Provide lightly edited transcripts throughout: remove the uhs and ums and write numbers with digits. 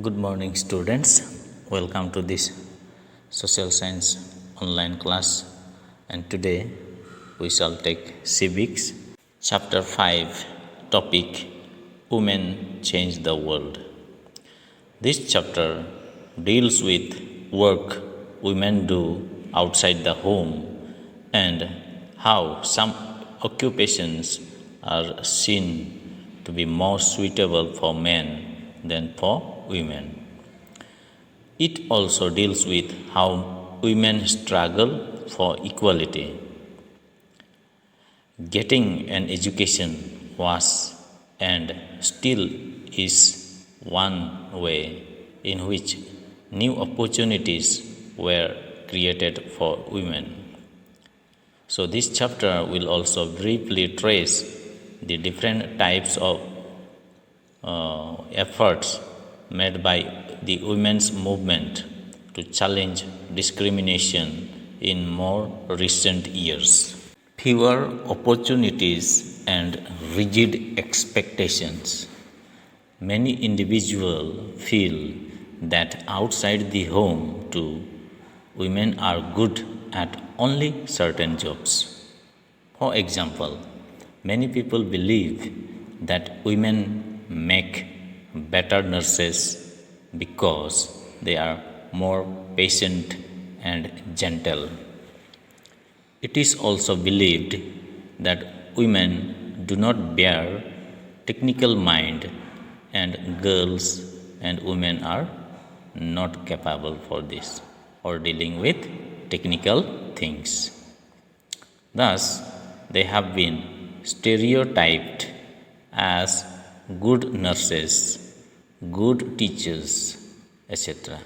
Good morning, students. Welcome to this social science online class. And today we shall take civics, chapter 5, topic Women Change the World. This chapter deals with work women do outside the home and how some occupations are seen to be more suitable for men than for women. It also deals with how women struggle for equality. Getting an education was and still is one way in which new opportunities were created for women. So, this chapter will also briefly trace the different types of efforts made by the women's movement to challenge discrimination in more recent years. Fewer opportunities and rigid expectations. Many individuals feel that outside the home too, women are good at only certain jobs. For example, many people believe that women make better nurses because they are more patient and gentle. It is also believed that women do not bear technical mind and girls and women are not capable for this or dealing with technical things. Thus, they have been stereotyped as good nurses, good teachers, etc.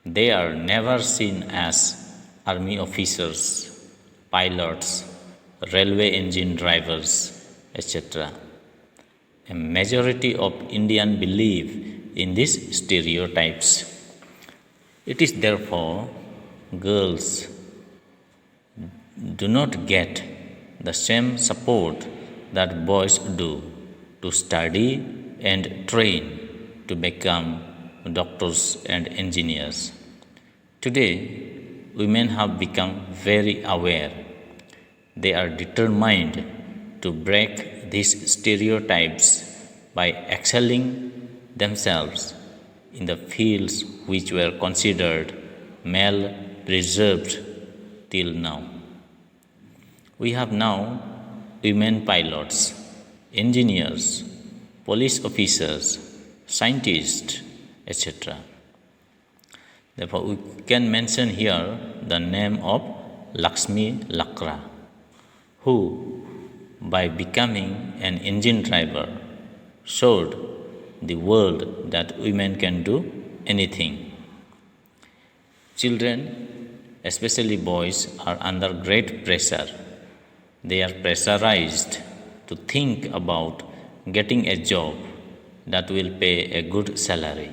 They are never seen as army officers, pilots, railway engine drivers, etc. A majority of Indians believe in these stereotypes. It is therefore girls do not get the same support that boys do to study and train to become doctors and engineers. Today, women have become very aware. They are determined to break these stereotypes by excelling themselves in the fields which were considered male reserved till now. We have now women pilots, engineers, police officers, scientists, etc. Therefore, we can mention here the name of Lakshmi Lakra, who, by becoming an engine driver, showed the world that women can do anything. Children, especially boys, are under great pressure. They are pressurized to think about getting a job that will pay a good salary.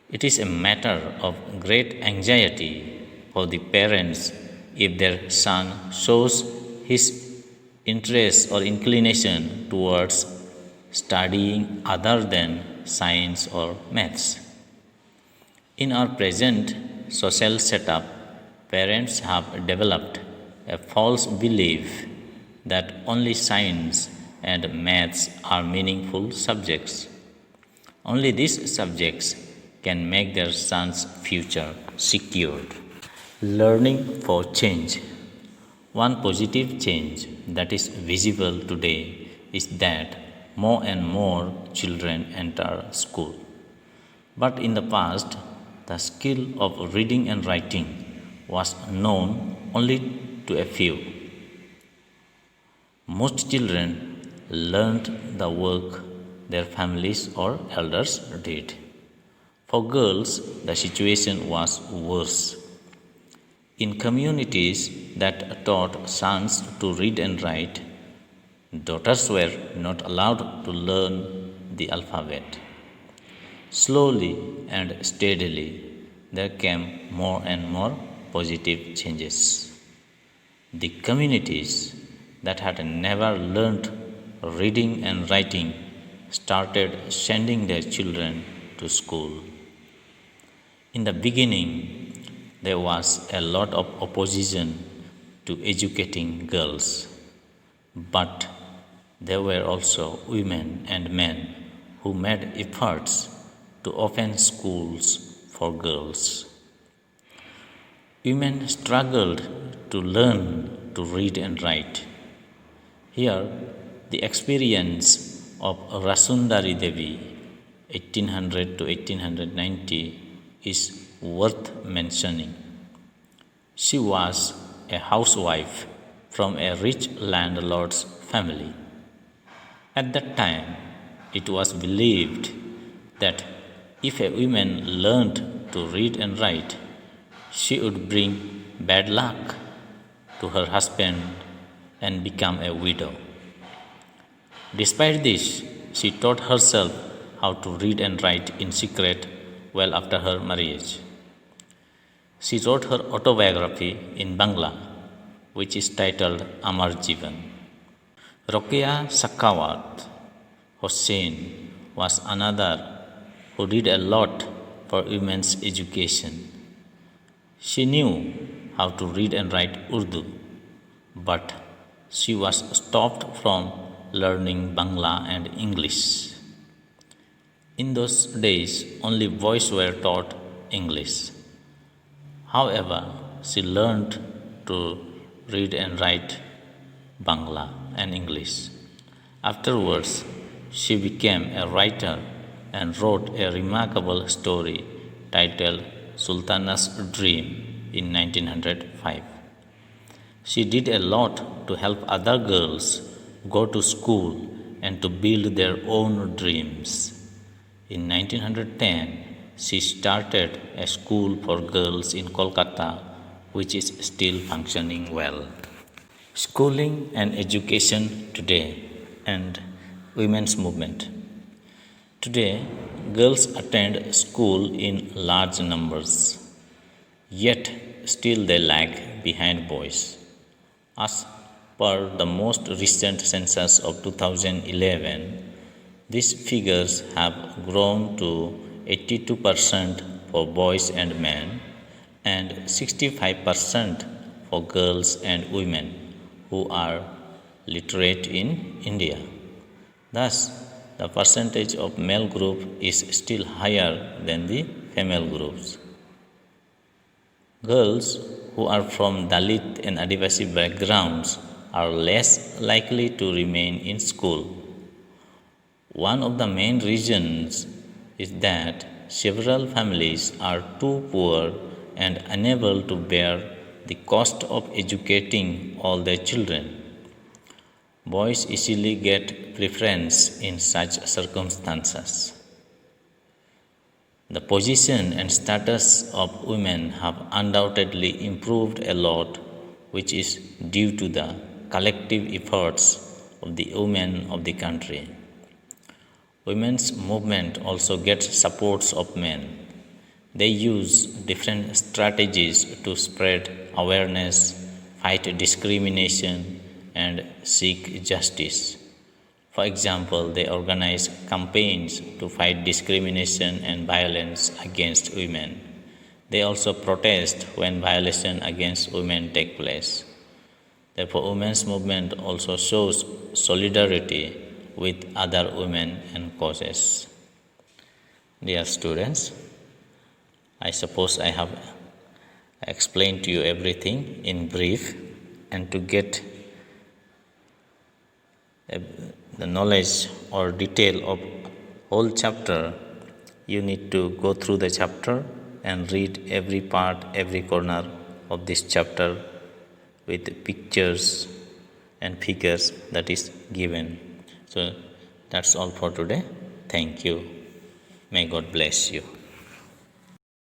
It is a matter of great anxiety for the parents if their son shows his interest or inclination towards studying other than science or maths. In our present social setup, parents have developed a false belief that only science and maths are meaningful subjects. Only these subjects can make their son's future secured. Learning for change. One positive change that is visible today is that more and more children enter school. But in the past, the skill of reading and writing was known only to a few. Most children learned the work their families or elders did. For girls, the situation was worse. In communities that taught sons to read and write, daughters were not allowed to learn the alphabet. Slowly and steadily, there came more and more positive changes. The communities that had never learned reading and writing started sending their children to school. In the beginning, there was a lot of opposition to educating girls, but there were also women and men who made efforts to open schools for girls. Women struggled to learn to read and write. Here, the experience of Rasundari Devi, 1800 to 1890, is worth mentioning. She was a housewife from a rich landlord's family. At that time, it was believed that if a woman learned to read and write, she would bring bad luck to her husband and become a widow. Despite this, she taught herself how to read and write in secret well after her marriage. She wrote her autobiography in Bangla, which is titled Amar Jivan. Rokeya Sakhawat Hossain was another who did a lot for women's education. She knew how to read and write Urdu, but she was stopped from learning Bangla and English. In those days, only boys were taught English. However, she learned to read and write Bangla and English. Afterwards, she became a writer and wrote a remarkable story titled Sultana's Dream in 1905. She did a lot to help other girls go to school and to build their own dreams. In 1910, she started a school for girls in Kolkata, which is still functioning well. Schooling and education today and women's movement. Today, girls attend school in large numbers, yet still they lag behind boys. As per the most recent census of 2011, these figures have grown to 82% for boys and men and 65% for girls and women who are literate in India. Thus, the percentage of male group is still higher than the female groups. Girls who are from Dalit and Adivasi backgrounds are less likely to remain in school. One of the main reasons is that several families are too poor and unable to bear the cost of educating all their children. Boys easily get preference in such circumstances. The position and status of women have undoubtedly improved a lot, which is due to the collective efforts of the women of the country. Women's movement also gets supports of men. They use different strategies to spread awareness, fight discrimination, and seek justice. For example, they organize campaigns to fight discrimination and violence against women. They also protest when violation against women take place. Therefore, women's movement also shows solidarity with other women and causes. Dear students, I suppose I have explained to you everything in brief, and to get the knowledge or detail of whole chapter, you need to go through the chapter and read every part, every corner of this chapter with pictures and figures that is given. So that's all for today. Thank you. May God bless you.